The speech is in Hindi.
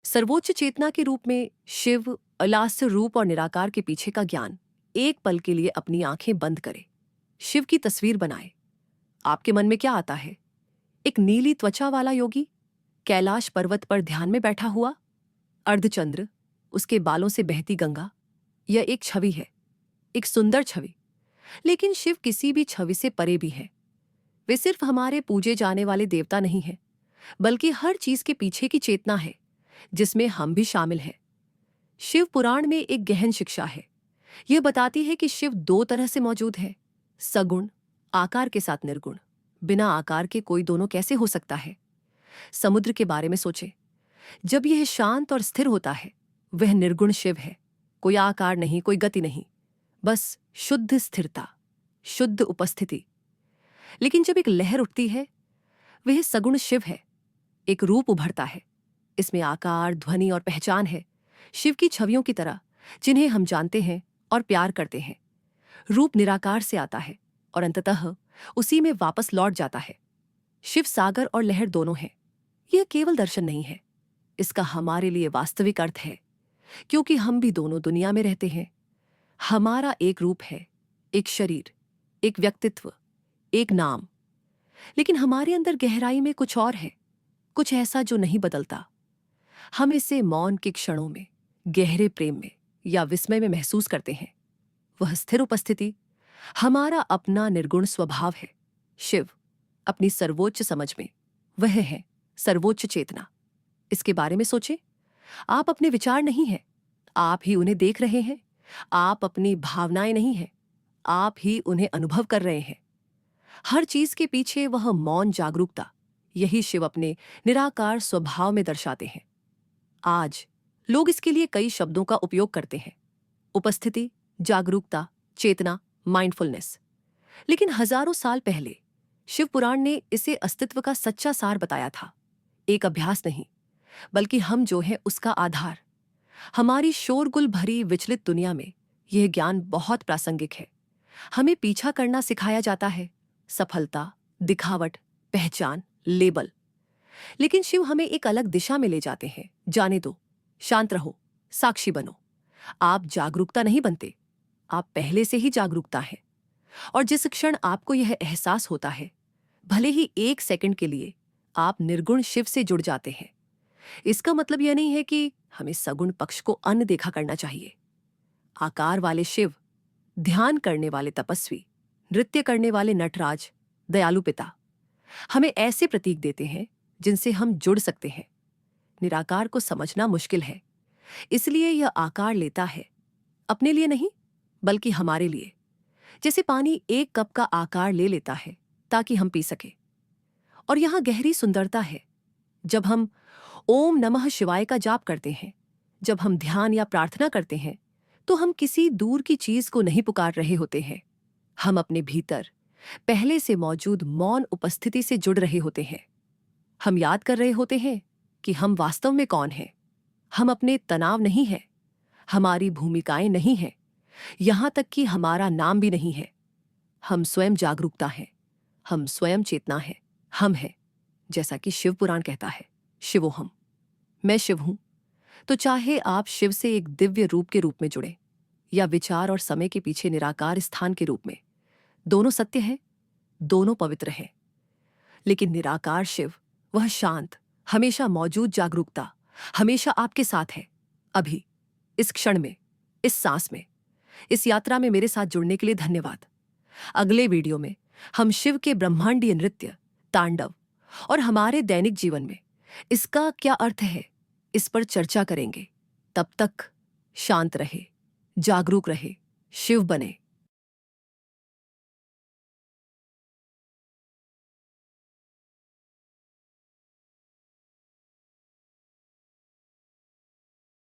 सर्वोच्च चेतना के रूप में शिव, अलास्य रूप और निराकार के पीछे का ज्ञान एक पल के लिए अपनी आंखें बंद करे, शिव की तस्वीर बनाए। आपके मन में क्या आता है? एक नीली त्वचा वाला योगी, कैलाश पर्वत पर ध्यान में बैठा हुआ, अर्धचंद्र, उसके बालों से बहती गंगा। यह एक छवि है, एक सुंदर छवि। लेकिन शिव किसी भी छवि से परे भी है। वे सिर्फ हमारे पूजे जाने वाले देवता नहीं हैं, बल्कि हर चीज के पीछे की चेतना है, जिसमें हम भी शामिल हैं। शिव पुराण में एक गहन शिक्षा है। यह बताती है कि शिव दो तरह से मौजूद है, सगुण, आकार के साथ निर्गुण। बिना आकार के कोई दोनों कैसे हो सकता है? समुद्र के बारे में सोचे। जब यह शांत और स्थिर होता है, वह निर्गुण शिव है। कोई आकार नहीं, कोई गति नहीं, बस शुद्ध स्थिरता, शुद्ध उपस्थिति। लेकिन जब एक लहर उठती है, वह सगुण शिव है। एक रूप उभरता है, इसमें आकार, ध्वनि और पहचान है, शिव की छवियों की तरह, जिन्हें हम जानते हैं और प्यार करते हैं। रूप निराकार से आता है और अंततः उसी में वापस लौट जाता है। शिव सागर और लहर दोनों हैं। यह केवल दर्शन नहीं है, इसका हमारे लिए वास्तविक अर्थ है, क्योंकि हम भी दोनों दुनिया में रहते हैं। हमारा एक रूप है, एक शरीर, एक व्यक्तित्व, एक नाम। लेकिन हमारे अंदर गहराई में कुछ और है, कुछ ऐसा जो नहीं बदलता। हम इसे मौन के क्षणों में, गहरे प्रेम में या विस्मय में महसूस करते हैं। वह स्थिर उपस्थिति हमारा अपना निर्गुण स्वभाव है। शिव अपनी सर्वोच्च समझ में, वह है सर्वोच्च चेतना। इसके बारे में सोचें। आप अपने विचार नहीं हैं, आप ही उन्हें देख रहे हैं। आप अपनी भावनाएं नहीं हैं, आप ही उन्हें अनुभव कर रहे हैं। हर चीज के पीछे वह मौन जागरूकता, यही शिव अपने निराकार स्वभाव में दर्शाते हैं। आज लोग इसके लिए कई शब्दों का उपयोग करते हैं, उपस्थिति, जागरूकता, चेतना, माइंडफुलनेस। लेकिन हजारों साल पहले शिव पुराण ने इसे अस्तित्व का सच्चा सार बताया था। एक अभ्यास नहीं, बल्कि हम जो हैं उसका आधार। हमारी शोरगुल भरी विचलित दुनिया में यह ज्ञान बहुत प्रासंगिक है। हमें पीछा करना सिखाया जाता है, सफलता, दिखावट, पहचान, लेबल। लेकिन शिव हमें एक अलग दिशा में ले जाते हैं। जाने दो, शांत रहो, साक्षी बनो। आप जागरूकता नहीं बनते, आप पहले से ही जागरूकता है। और जिस क्षण आपको यह एहसास होता है, भले ही एक सेकंड के लिए, आप निर्गुण शिव से जुड़ जाते हैं। इसका मतलब यह नहीं है कि हमें सगुण पक्ष को अनदेखा करना चाहिए। आकार वाले शिव, ध्यान करने वाले तपस्वी, नृत्य करने वाले नटराज, दयालु पिता, हमें ऐसे प्रतीक देते हैं जिनसे हम जुड़ सकते हैं। निराकार को समझना मुश्किल है, इसलिए यह आकार लेता है, अपने लिए नहीं, बल्कि हमारे लिए। जैसे पानी एक कप का आकार ले लेता है ताकि हम पी सके। और यहां गहरी सुंदरता है। जब हम ओम नमः शिवाय का जाप करते हैं, जब हम ध्यान या प्रार्थना करते हैं, तो हम किसी दूर की चीज को नहीं पुकार रहे होते हैं। हम अपने भीतर पहले से मौजूद मौन उपस्थिति से जुड़ रहे होते हैं। हम याद कर रहे होते हैं कि हम वास्तव में कौन हैं। हम अपने तनाव नहीं हैं, हमारी भूमिकाएं नहीं हैं, यहां तक कि हमारा नाम भी नहीं है। हम स्वयं जागरूकता हैं, हम स्वयं चेतना हैं, हम हैं। जैसा कि शिव पुराण कहता है, शिवोहम, मैं शिव हूं। तो चाहे आप शिव से एक दिव्य रूप के रूप में जुड़े या विचार और समय के पीछे निराकार स्थान के रूप में, दोनों सत्य हैं, दोनों पवित्र हैं। लेकिन निराकार शिव, वह शांत, हमेशा मौजूद जागरूकता, हमेशा आपके साथ है। अभी, इस क्षण में, इस सांस में, इस यात्रा में मेरे साथ जुड़ने के लिए धन्यवाद। अगले वीडियो में हम शिव के ब्रह्मांडीय नृत्य, तांडव और हमारे दैनिक जीवन में इसका क्या अर्थ है, इस पर चर्चा करेंगे। तब तक शांत रहे, जागरूक रहे, शिव बने।